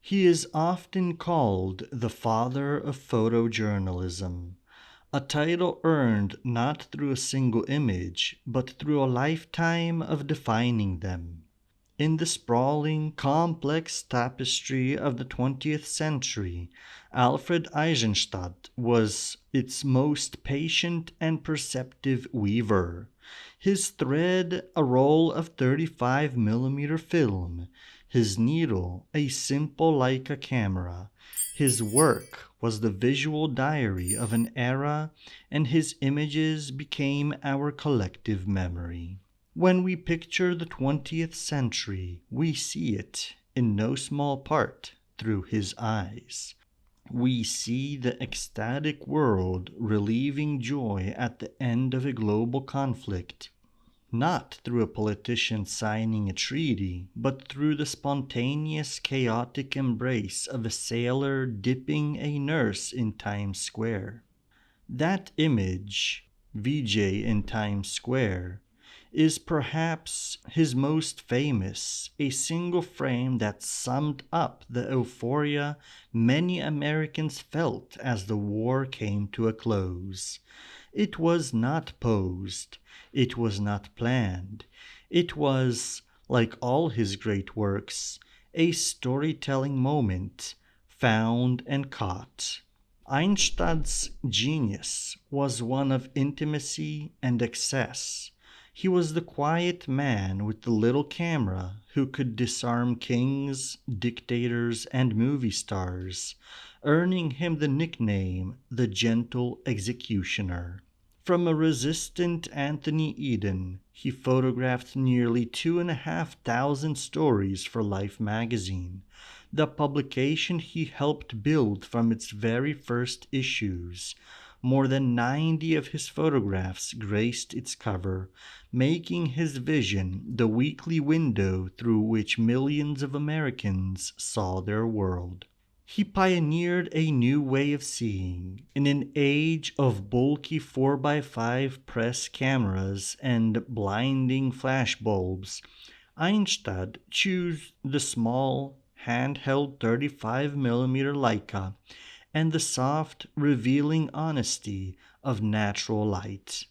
He is often called the father of photojournalism, a title earned not through a single image, but through a lifetime of defining them. In the sprawling, complex tapestry of the 20th century, Alfred Eisenstaedt was its most patient and perceptive weaver. His thread, a roll of 35 mm film, his needle, a simple Leica camera. His work was the visual diary of an era, and his images became our collective memory. When we picture the 20th century, we see it, in no small part, through his eyes. We see the ecstatic world relieving joy at the end of a global conflict, not through a politician signing a treaty, but through the spontaneous, chaotic embrace of a sailor dipping a nurse in Times Square. That image, VJ in Times Square, is perhaps his most famous, a single frame that summed up the euphoria many Americans felt as the war came to a close. It was not posed, it was not planned, it was, like all his great works, a storytelling moment, found and caught. Einstein's genius was one of intimacy and excess. He was the quiet man with the little camera who could disarm kings, dictators, and movie stars, earning him the nickname the Gentle Executioner. From a resistant Anthony Eden, he photographed nearly 2,500 stories for Life magazine, the publication he helped build from its very first issues. More than 90 of his photographs graced its cover, making his vision the weekly window through which millions of Americans saw their world. He pioneered a new way of seeing. In an age of bulky 4x5 press cameras and blinding flashbulbs, Eisenstaedt chose the small, handheld 35mm Leica and the soft, revealing honesty of natural light.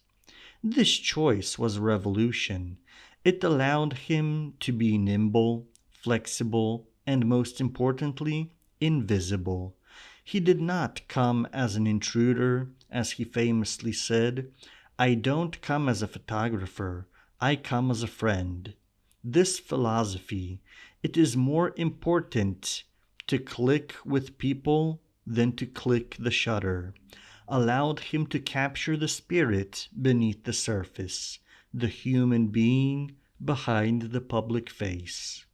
This choice was a revolution. It allowed him to be nimble, flexible, and most importantly, invisible. He did not come as an intruder, as he famously said, "I don't come as a photographer, I come as a friend." This philosophy, it is more important to click with people than to click the shutter, allowed him to capture the spirit beneath the surface, the human being behind the public face.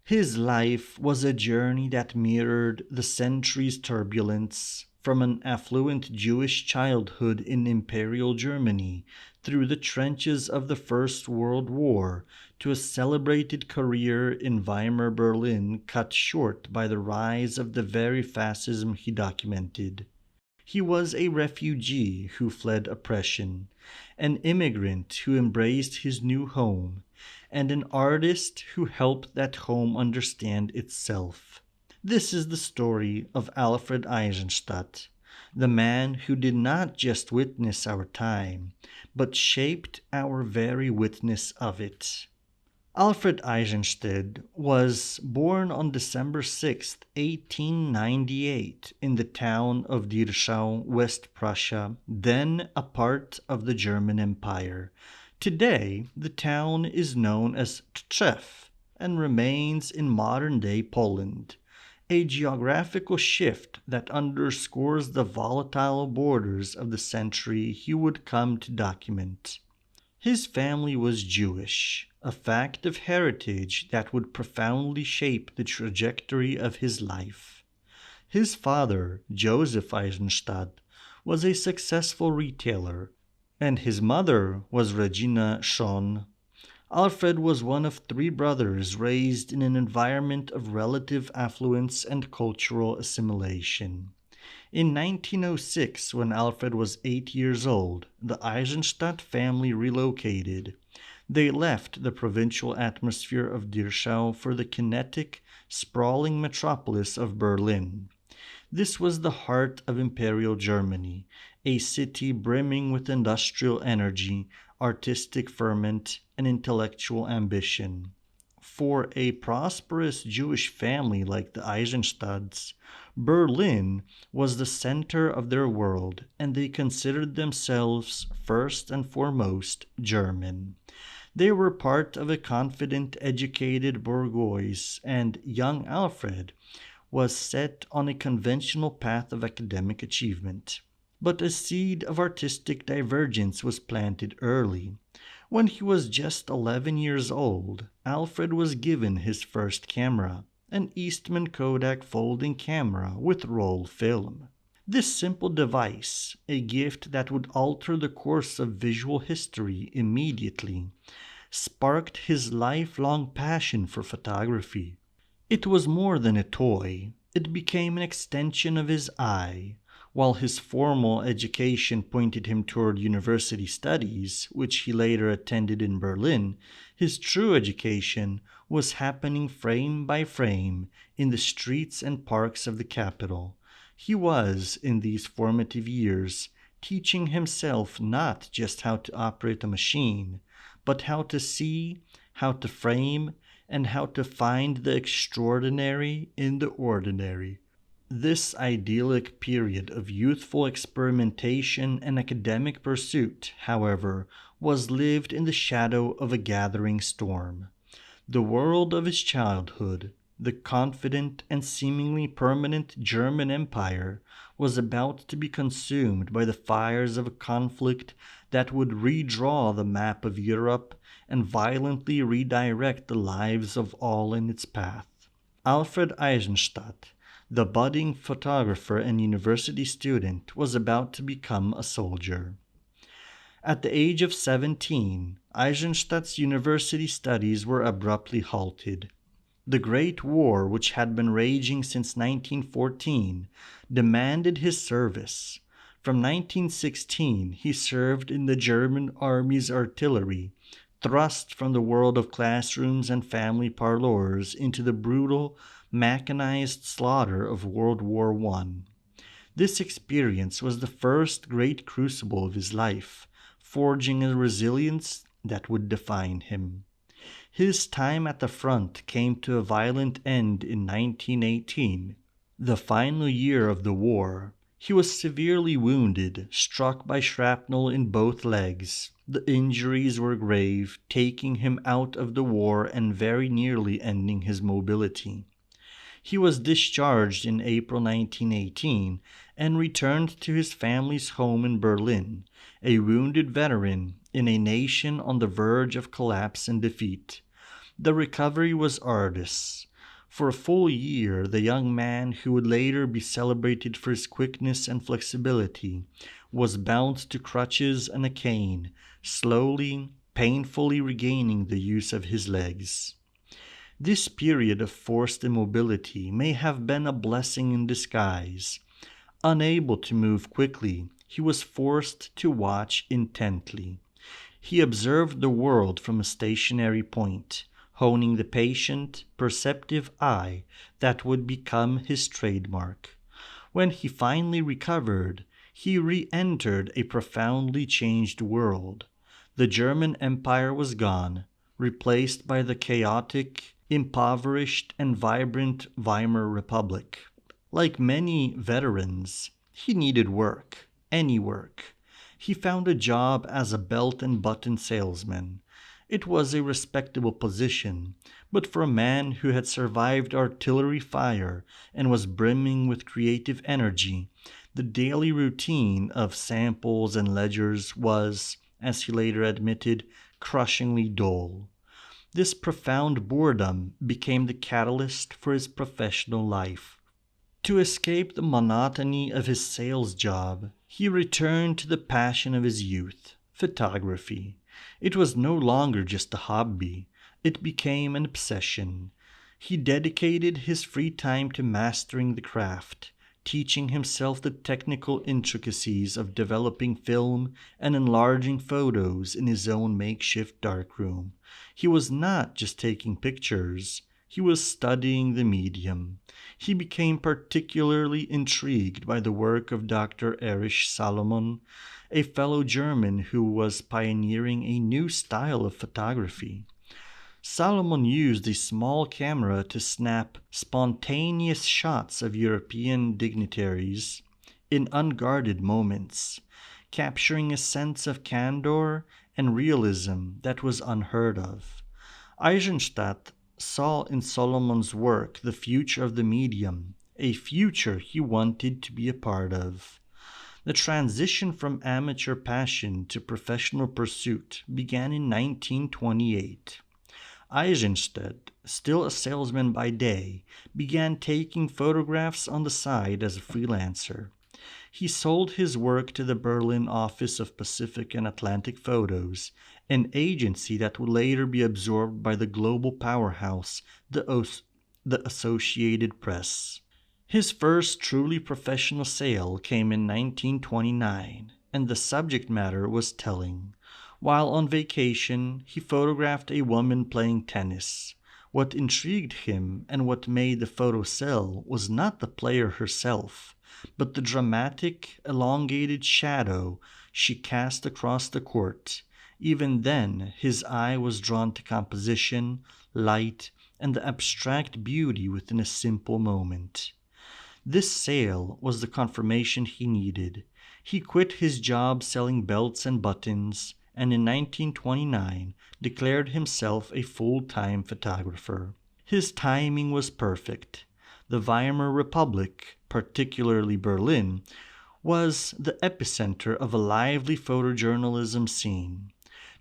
His life was a journey that mirrored the century's turbulence, from an affluent Jewish childhood in Imperial Germany through the trenches of the First World War to a celebrated career in Weimar Berlin cut short by the rise of the very fascism he documented. He was a refugee who fled oppression, an immigrant who embraced his new home, and an artist who helped that home understand itself. This is the story of Alfred Eisenstaedt, the man who did not just witness our time, but shaped our very witness of it. Alfred Eisenstaedt was born on December 6, 1898, in the town of Dirschau, West Prussia, then a part of the German Empire. Today, the town is known as Tczew and remains in modern-day Poland, a geographical shift that underscores the volatile borders of the century he would come to document. His family was Jewish, a fact of heritage that would profoundly shape the trajectory of his life. His father, Joseph Eisenstaedt, was a successful retailer, and his mother was Regina Schon. Alfred was one of three brothers raised in an environment of relative affluence and cultural assimilation. In 1906, when Alfred was 8 years old, the Eisenstaedt family relocated. They left the provincial atmosphere of Dirschau for the kinetic, sprawling metropolis of Berlin. This was the heart of Imperial Germany, a city brimming with industrial energy, artistic ferment, and intellectual ambition. For a prosperous Jewish family like the Eisenstadts, Berlin was the center of their world, and they considered themselves first and foremost German. They were part of a confident, educated bourgeois, and young Alfred was set on a conventional path of academic achievement. But a seed of artistic divergence was planted early. When he was just 11 years old, Alfred was given his first camera, an Eastman Kodak folding camera with roll film. This simple device, a gift that would alter the course of visual history immediately, sparked his lifelong passion for photography. It was more than a toy, it became an extension of his eye. While his formal education pointed him toward university studies, which he later attended in Berlin, his true education was happening frame by frame in the streets and parks of the capital. He was, in these formative years, teaching himself not just how to operate a machine, but how to see, how to frame, and how to find the extraordinary in the ordinary. This idyllic period of youthful experimentation and academic pursuit, however, was lived in the shadow of a gathering storm. The world of his childhood, the confident and seemingly permanent German Empire, was about to be consumed by the fires of a conflict that would redraw the map of Europe and violently redirect the lives of all in its path. Alfred Eisenstaedt, the budding photographer and university student, was about to become a soldier. At the age of 17, Eisenstadt's university studies were abruptly halted. The Great War, which had been raging since 1914, demanded his service. From 1916, he served in the German Army's artillery, thrust from the world of classrooms and family parlors into the brutal, mechanized slaughter of World War I. This experience was the first great crucible of his life, forging a resilience that would define him. His time at the front came to a violent end in 1918, the final year of the war. He was severely wounded, struck by shrapnel in both legs. The injuries were grave, taking him out of the war and very nearly ending his mobility. He was discharged in April 1918 and returned to his family's home in Berlin, a wounded veteran in a nation on the verge of collapse and defeat. The recovery was arduous. For a full year, the young man, who would later be celebrated for his quickness and flexibility, was bound to crutches and a cane, slowly, painfully regaining the use of his legs. This period of forced immobility may have been a blessing in disguise. Unable to move quickly, he was forced to watch intently. He observed the world from a stationary point, honing the patient, perceptive eye that would become his trademark. When he finally recovered, he re-entered a profoundly changed world. The German Empire was gone, replaced by the chaotic, impoverished, and vibrant Weimar Republic. Like many veterans, he needed work, any work. He found a job as a belt and button salesman. It was a respectable position, but for a man who had survived artillery fire and was brimming with creative energy, the daily routine of samples and ledgers was, as he later admitted, crushingly dull. This profound boredom became the catalyst for his professional life. To escape the monotony of his sales job, he returned to the passion of his youth, photography. It was no longer just a hobby. It became an obsession. He dedicated his free time to mastering the craft, teaching himself the technical intricacies of developing film and enlarging photos in his own makeshift darkroom. He was not just taking pictures, he was studying the medium. He became particularly intrigued by the work of Dr. Erich Salomon, a fellow German who was pioneering a new style of photography. Salomon used a small camera to snap spontaneous shots of European dignitaries in unguarded moments, capturing a sense of candor and realism that was unheard of. Eisenstaedt saw in Solomon's work the future of the medium, a future he wanted to be a part of. The transition from amateur passion to professional pursuit began in 1928. Eisenstaedt, still a salesman by day, began taking photographs on the side as a freelancer. He sold his work to the Berlin office of Pacific and Atlantic Photos, an agency that would later be absorbed by the global powerhouse, the Associated Press. His first truly professional sale came in 1929, and the subject matter was telling. While on vacation, he photographed a woman playing tennis. What intrigued him and what made the photo sell was not the player herself, but the dramatic, elongated shadow she cast across the court. Even then, his eye was drawn to composition, light, and the abstract beauty within a simple moment. This sale was the confirmation he needed. He quit his job selling belts and buttons, and in 1929 declared himself a full-time photographer. His timing was perfect. The Weimar Republic, particularly Berlin, was the epicenter of a lively photojournalism scene.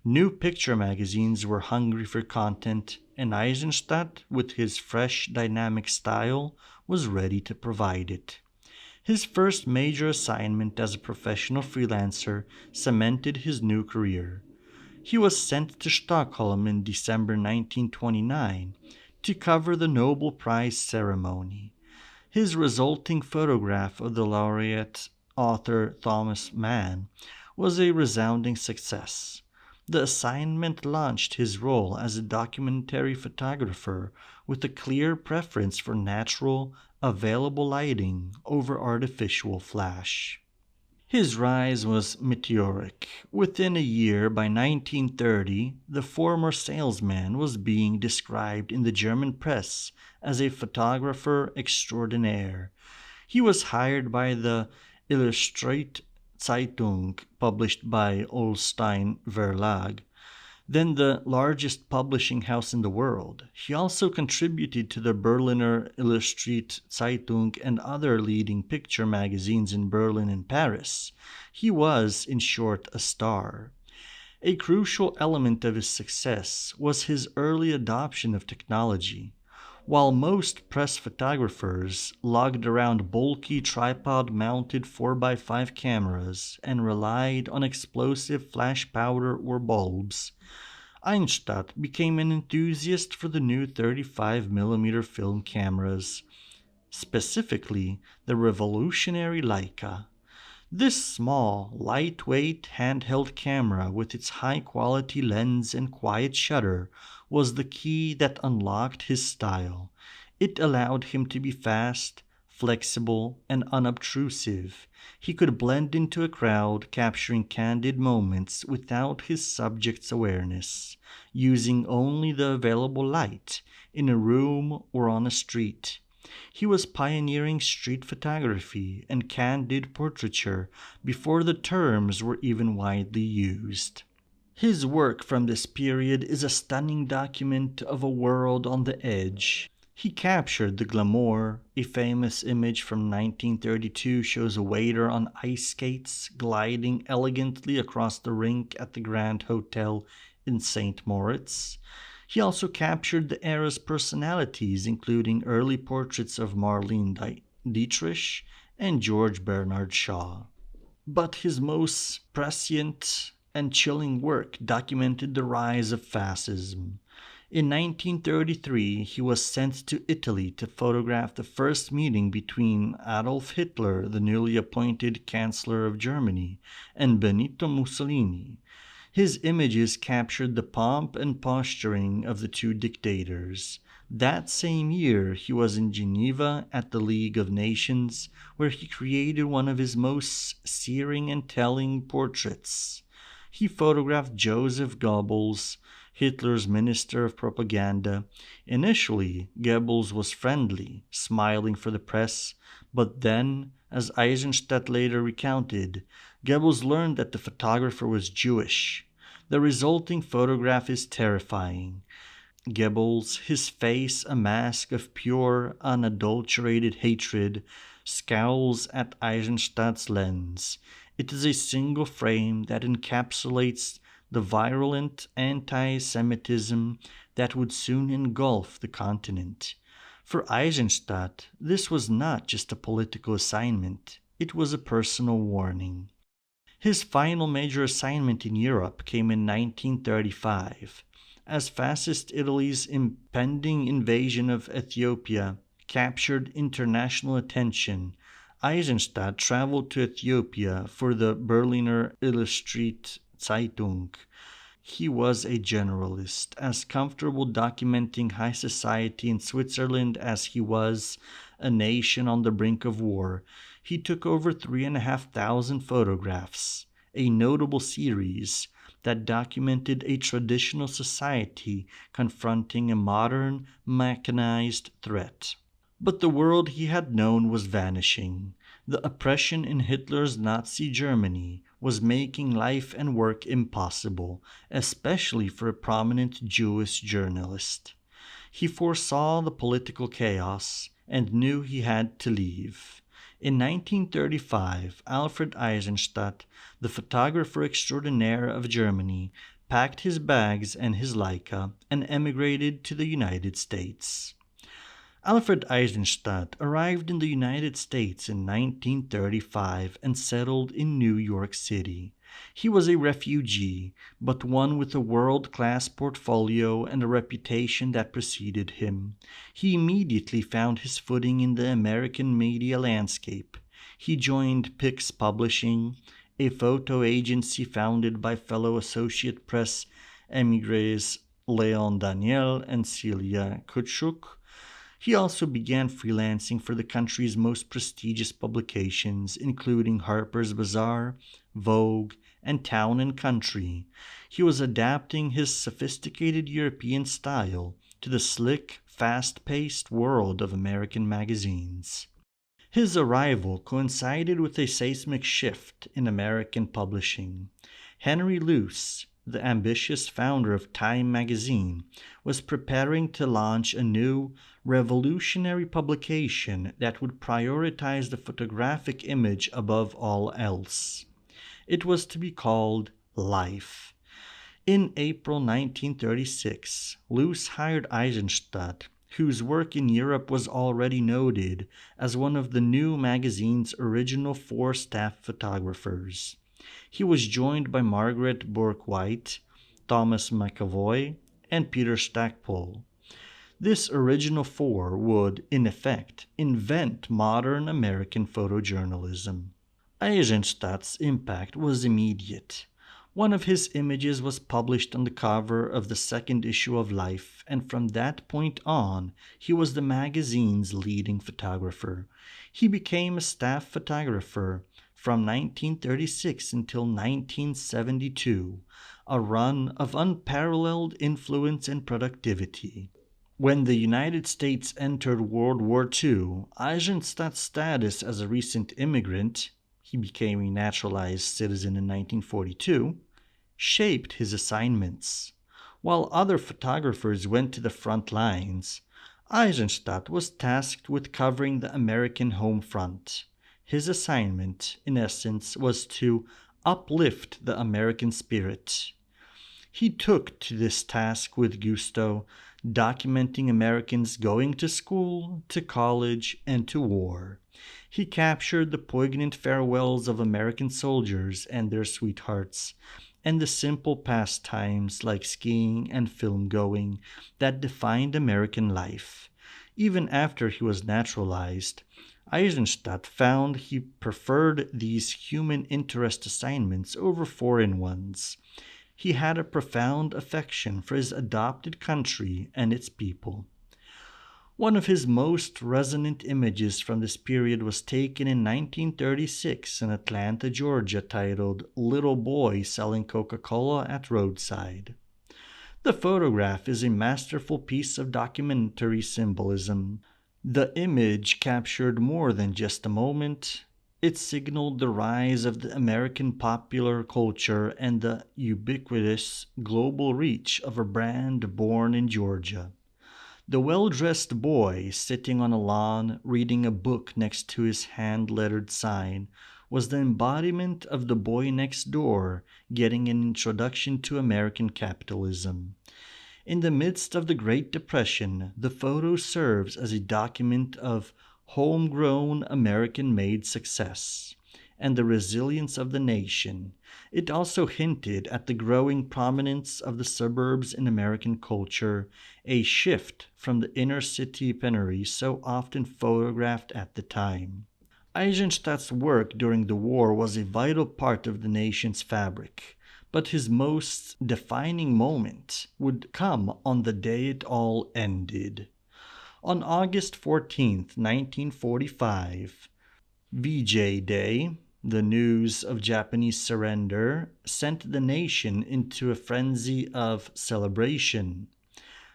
New picture magazines were hungry for content, and Eisenstaedt, with his fresh, dynamic style, was ready to provide it. His first major assignment as a professional freelancer cemented his new career. He was sent to Stockholm in December 1929 to cover the Nobel Prize ceremony. His resulting photograph of the laureate author Thomas Mann was a resounding success. The assignment launched his role as a documentary photographer with a clear preference for natural, available lighting over artificial flash. His rise was meteoric. Within a year, by 1930, the former salesman was being described in the German press as a photographer extraordinaire. He was hired by the Illustrierte Zeitung, published by Ullstein Verlag, then the largest publishing house in the world. He also contributed to the Berliner Illustrierte Zeitung and other leading picture magazines in Berlin and Paris. He was, in short, a star. A crucial element of his success was his early adoption of technology. While most press photographers lugged around bulky tripod-mounted 4x5 cameras and relied on explosive flash powder or bulbs, Eisenstaedt became an enthusiast for the new 35mm film cameras, specifically the revolutionary Leica. This small, lightweight handheld camera with its high-quality lens and quiet shutter was the key that unlocked his style. It allowed him to be fast, flexible, and unobtrusive. He could blend into a crowd, capturing candid moments without his subject's awareness, using only the available light in a room or on a street. He was pioneering street photography and candid portraiture before the terms were even widely used. His work from this period is a stunning document of a world on the edge. He captured the glamour. A famous image from 1932 shows a waiter on ice skates gliding elegantly across the rink at the Grand Hotel in St. Moritz. He also captured the era's personalities, including early portraits of Marlene Dietrich and George Bernard Shaw. But his most prescient and chilling work documented the rise of fascism. In 1933, he was sent to Italy to photograph the first meeting between Adolf Hitler, the newly appointed Chancellor of Germany, and Benito Mussolini. His images captured the pomp and posturing of the two dictators. That same year, he was in Geneva at the League of Nations, where he created one of his most searing and telling portraits. He photographed Joseph Goebbels, Hitler's minister of propaganda. Initially, Goebbels was friendly, smiling for the press, but then, as Eisenstaedt later recounted, Goebbels learned that the photographer was Jewish. The resulting photograph is terrifying. Goebbels, his face a mask of pure, unadulterated hatred, scowls at Eisenstadt's lens. It is a single frame that encapsulates the virulent anti-Semitism that would soon engulf the continent. For Eisenstadt, this was not just a political assignment, it was a personal warning. His final major assignment in Europe came in 1935, as Fascist Italy's impending invasion of Ethiopia captured international attention. Eisenstadt traveled to Ethiopia for the Berliner Illustrierte Zeitung. He was a generalist, as comfortable documenting high society in Switzerland as he was a nation on the brink of war. He took over 3,500 photographs, a notable series that documented a traditional society confronting a modern, mechanized threat. But the world he had known was vanishing. The oppression in Hitler's Nazi Germany was making life and work impossible, especially for a prominent Jewish journalist. He foresaw the political chaos and knew he had to leave. In 1935, Alfred Eisenstaedt, the photographer extraordinaire of Germany, packed his bags and his Leica and emigrated to the United States. Alfred Eisenstaedt arrived in the United States in 1935 and settled in New York City. He was a refugee, but one with a world-class portfolio and a reputation that preceded him. He immediately found his footing in the American media landscape. He joined Pix Publishing, a photo agency founded by fellow Associate Press emigres Leon Daniel and Celia Kutschuk. He also began freelancing for the country's most prestigious publications, including Harper's Bazaar, Vogue, and Town and Country. He was adapting his sophisticated European style to the slick, fast-paced world of American magazines. His arrival coincided with a seismic shift in American publishing. Henry Luce, the ambitious founder of Time magazine, was preparing to launch a new, revolutionary publication that would prioritize the photographic image above all else. It was to be called Life. In April 1936, Luce hired Eisenstaedt, whose work in Europe was already noted, as one of the new magazine's original 4 staff photographers. He was joined by Margaret Bourke-White, Thomas McAvoy, and Peter Stackpole. This original 4 would, in effect, invent modern American photojournalism. Eisenstadt's impact was immediate. One of his images was published on the cover of the second issue of Life, and from that point on, he was the magazine's leading photographer. He became a staff photographer from 1936 until 1972, a run of unparalleled influence and productivity. When the United States entered World War II, Eisenstadt's status as a recent immigrant, he became a naturalized citizen in 1942, shaped his assignments. While other photographers went to the front lines, Eisenstaedt was tasked with covering the American home front. His assignment, in essence, was to uplift the American spirit. He took to this task with gusto, documenting Americans going to school, to college, and to war. He captured the poignant farewells of American soldiers and their sweethearts, and the simple pastimes like skiing and film going that defined American life. Even after he was naturalized, Eisenstadt found he preferred these human interest assignments over foreign ones. He had a profound affection for his adopted country and its people. One of his most resonant images from this period was taken in 1936 in Atlanta, Georgia, titled Little Boy Selling Coca-Cola at Roadside. The photograph is a masterful piece of documentary symbolism. The image captured more than just a moment. It signaled the rise of the American popular culture and the ubiquitous global reach of a brand born in Georgia. The well-dressed boy sitting on a lawn reading a book next to his hand-lettered sign was the embodiment of the boy next door getting an introduction to American capitalism. In the midst of the Great Depression, the photo serves as a document of homegrown American-made success and the resilience of the nation. It also hinted at the growing prominence of the suburbs in American culture, a shift from the inner city penury so often photographed at the time. Eisenstadt's work during the war was a vital part of the nation's fabric, but his most defining moment would come on the day it all ended. On August 14th, 1945, VJ Day, the news of Japanese surrender, sent the nation into a frenzy of celebration.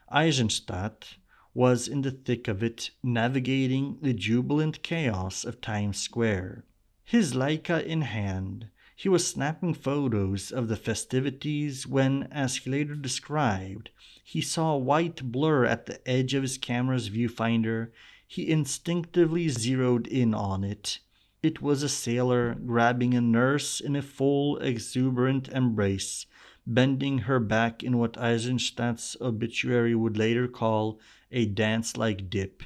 Eisenstadt was in the thick of it, navigating the jubilant chaos of Times Square. His Leica in hand, he was snapping photos of the festivities when, as he later described, he saw a white blur at the edge of his camera's viewfinder. He instinctively zeroed in on it. It was a sailor grabbing a nurse in a full, exuberant embrace, bending her back in what Eisenstadt's obituary would later call a dance-like dip.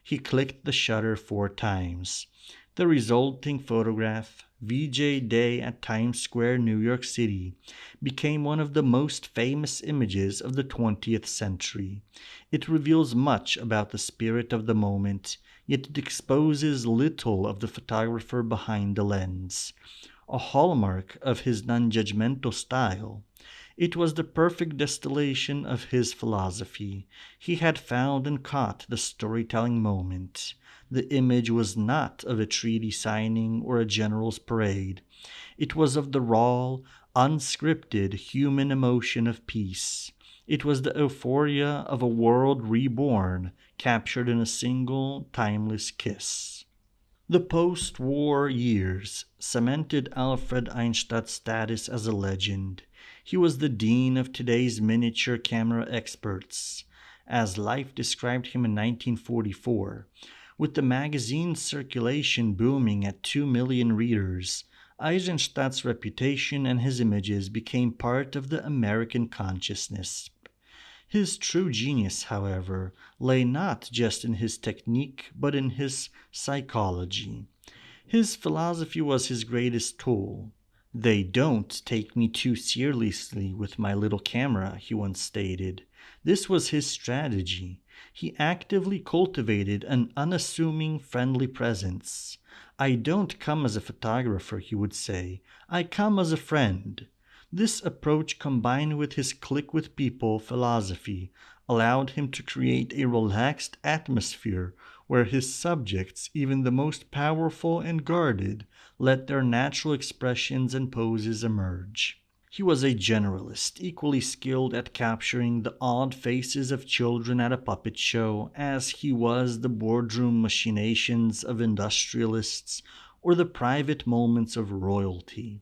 He clicked the shutter 4 times. The resulting photograph, VJ Day at Times Square, New York City, became one of the most famous images of the 20th century. It reveals much about the spirit of the moment, yet it exposes little of the photographer behind the lens. A hallmark of his non-judgmental style, it was the perfect distillation of his philosophy. He had found and caught the storytelling moment. The image was not of a treaty signing or a general's parade. It was of the raw, unscripted human emotion of peace. It was the euphoria of a world reborn, captured in a single, timeless kiss. The post-war years cemented Alfred Einstadt's status as a legend. He was the dean of today's miniature camera experts, as Life described him in 1944. With the magazine's circulation booming at 2 million readers, Eisenstadt's reputation and his images became part of the American consciousness. His true genius, however, lay not just in his technique, but in his psychology. His philosophy was his greatest tool. "They don't take me too seriously with my little camera," he once stated. This was his strategy. He actively cultivated an unassuming, friendly presence. "I don't come as a photographer," he would say. "I come as a friend." This approach, combined with his click with people philosophy, allowed him to create a relaxed atmosphere where his subjects, even the most powerful and guarded, let their natural expressions and poses emerge. He was a generalist, equally skilled at capturing the odd faces of children at a puppet show as he was the boardroom machinations of industrialists or the private moments of royalty.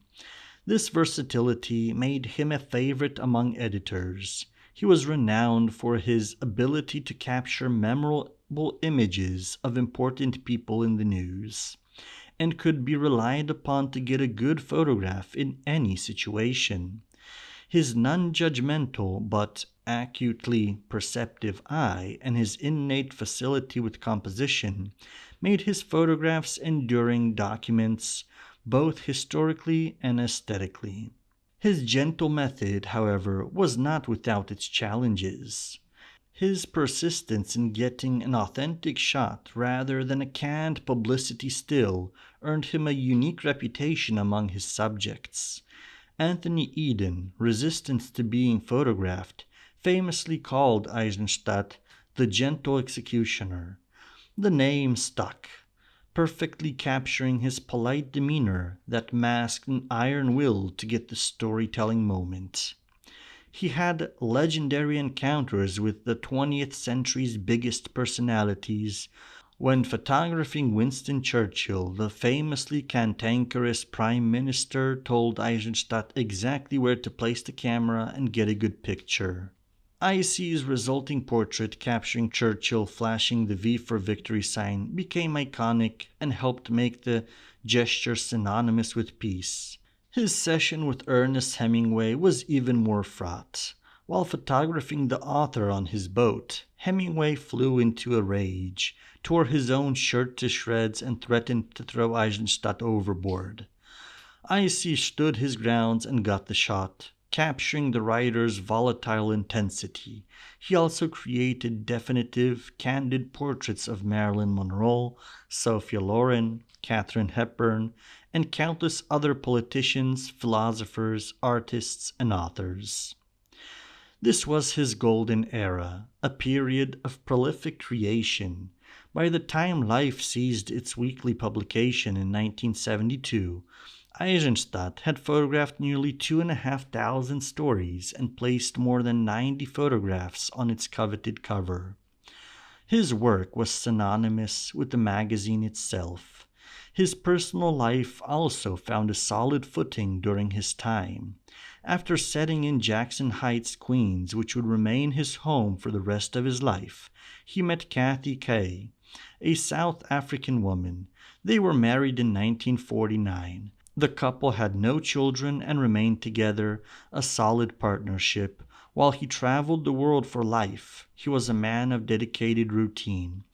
This versatility made him a favorite among editors. He was renowned for his ability to capture memorable images of important people in the news, and could be relied upon to get a good photograph in any situation. His non-judgmental but acutely perceptive eye and his innate facility with composition made his photographs enduring documents both historically and aesthetically. His gentle method, however, was not without its challenges. His persistence in getting an authentic shot rather than a canned publicity still earned him a unique reputation among his subjects. Anthony Eden, resistant to being photographed, famously called Eisenstaedt the gentle executioner. The name stuck, perfectly capturing his polite demeanor that masked an iron will to get the storytelling moment. He had legendary encounters with the 20th century's biggest personalities. When photographing Winston Churchill, the famously cantankerous Prime Minister told Eisenstaedt exactly where to place the camera and get a good picture. IC's resulting portrait capturing Churchill flashing the V for Victory sign became iconic and helped make the gesture synonymous with peace. His session with Ernest Hemingway was even more fraught. While photographing the author on his boat, Hemingway flew into a rage, tore his own shirt to shreds, and threatened to throw Eisenstaedt overboard. IC stood his grounds and got the shot, capturing the writer's volatile intensity. He also created definitive, candid portraits of Marilyn Monroe, Sophia Loren, Katharine Hepburn, and countless other politicians, philosophers, artists, and authors. This was his golden era, a period of prolific creation. By the time Life ceased its weekly publication in 1972, Eisenstaedt had photographed nearly 2,500 stories and placed more than 90 photographs on its coveted cover. His work was synonymous with the magazine itself. His personal life also found a solid footing during his time. After setting in Jackson Heights, Queens, which would remain his home for the rest of his life, he met Kathy Kay, a South African woman. They were married in 1949. The couple had no children and remained together, a solid partnership. While he traveled the world for life, he was a man of dedicated routine.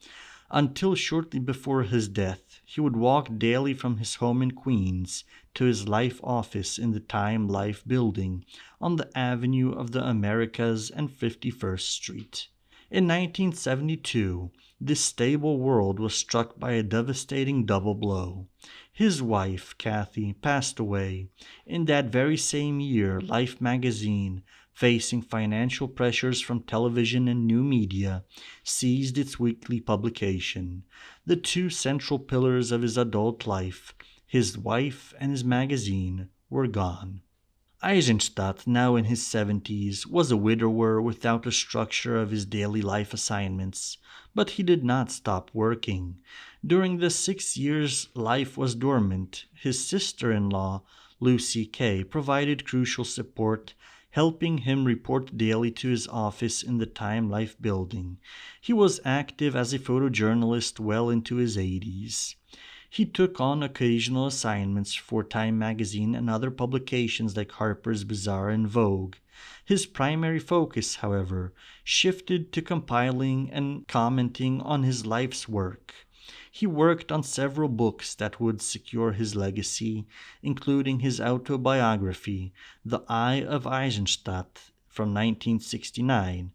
Until shortly before his death, he would walk daily from his home in Queens to his Life office in the Time Life building on the Avenue of the Americas and 51st Street. In 1972, this stable world was struck by a devastating double blow. His wife, Kathy, passed away. In that very same year, Life magazine, facing financial pressures from television and new media, ceased its weekly publication. The two central pillars of his adult life, his wife and his magazine, were gone. Eisenstaedt, now in his 70s, was a widower without a structure of his daily life assignments, but he did not stop working. During the 6 years Life was dormant, his sister-in-law, Lucy Kay, provided crucial support, helping him report daily to his office in the Time Life building. He was active as a photojournalist well into his 80s. He took on occasional assignments for Time magazine and other publications like Harper's Bazaar and Vogue. His primary focus, however, shifted to compiling and commenting on his life's work. He worked on several books that would secure his legacy, including his autobiography, The Eye of Eisenstaedt, from 1969,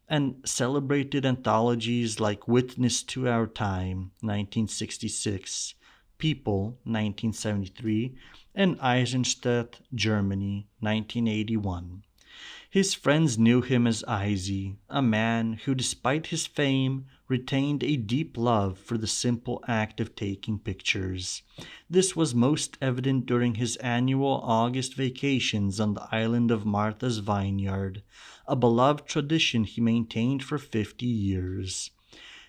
and celebrated anthologies like Witness to Our Time, 1966, People, 1973, and Eisenstaedt, Germany, 1981. His friends knew him as Izzy, a man who, despite his fame, retained a deep love for the simple act of taking pictures. This was most evident during his annual August vacations on the island of Martha's Vineyard, a beloved tradition he maintained for 50 years.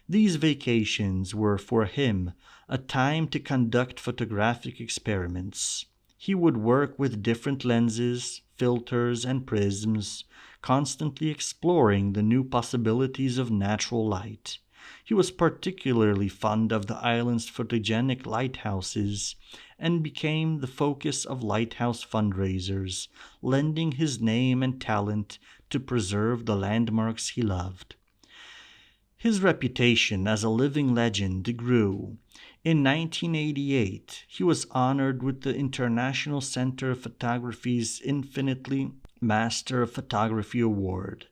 These vacations were, for him, a time to conduct photographic experiments. He would work with different lenses, filters, and prisms, constantly exploring the new possibilities of natural light. He was particularly fond of the island's photogenic lighthouses and became the focus of lighthouse fundraisers, lending his name and talent to preserve the landmarks he loved. His reputation as a living legend grew. In 1988, he was honored with the International Center of Photography's Infinitely Master of Photography Award,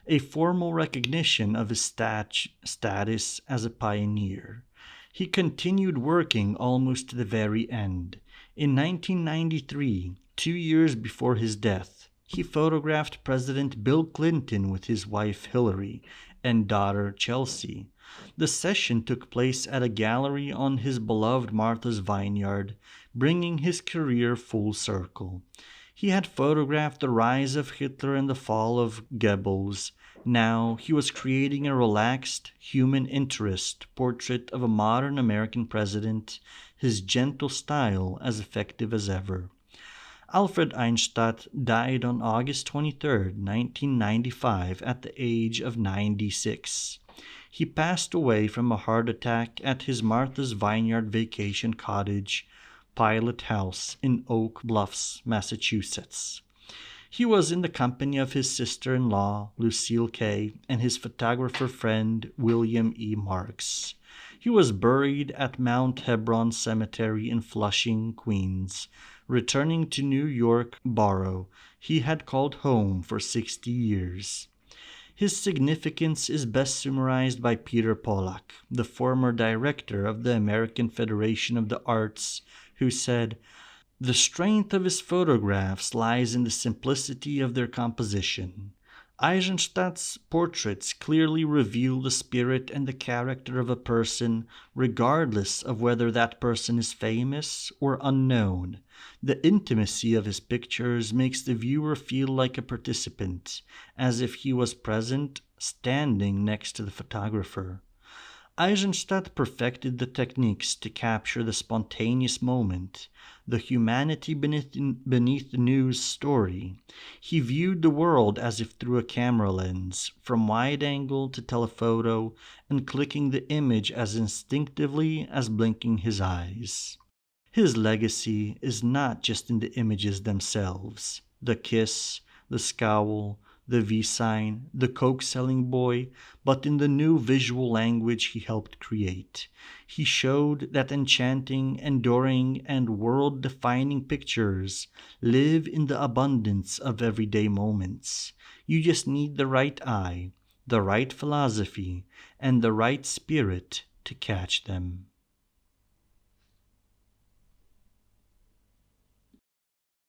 a formal recognition of his status as a pioneer. He continued working almost to the very end. In 1993, 2 years before his death, he photographed President Bill Clinton with his wife Hillary and daughter Chelsea. The session took place at a gallery on his beloved Martha's Vineyard, bringing his career full circle. He had photographed the rise of Hitler and the fall of Goebbels. Now he was creating a relaxed, human interest portrait of a modern American president, his gentle style as effective as ever. Alfred Eisenstaedt died on August 23, 1995, at the age of 96. He passed away from a heart attack at his Martha's Vineyard vacation cottage, Pilot House in Oak Bluffs, Massachusetts. He was in the company of his sister-in-law, Lucille Kay, and his photographer friend, William E. Marks. He was buried at Mount Hebron Cemetery in Flushing, Queens. Returning to New York borough he had called home for 60 years. His significance is best summarized by Peter Pollack, the former director of the American Federation of the Arts, who said, "The strength of his photographs lies in the simplicity of their composition. Eisenstadt's portraits clearly reveal the spirit and the character of a person, regardless of whether that person is famous or unknown. The intimacy of his pictures makes the viewer feel like a participant, as if he was present, standing next to the photographer." Eisenstaedt perfected the techniques to capture the spontaneous moment, the humanity beneath the news story. He viewed the world as if through a camera lens, from wide angle to telephoto, and clicking the image as instinctively as blinking his eyes. His legacy is not just in the images themselves, the kiss, the scowl, the V-sign, the Coke-selling boy, but in the new visual language he helped create. He showed that enchanting, enduring, and world-defining pictures live in the abundance of everyday moments. You just need the right eye, the right philosophy, and the right spirit to catch them.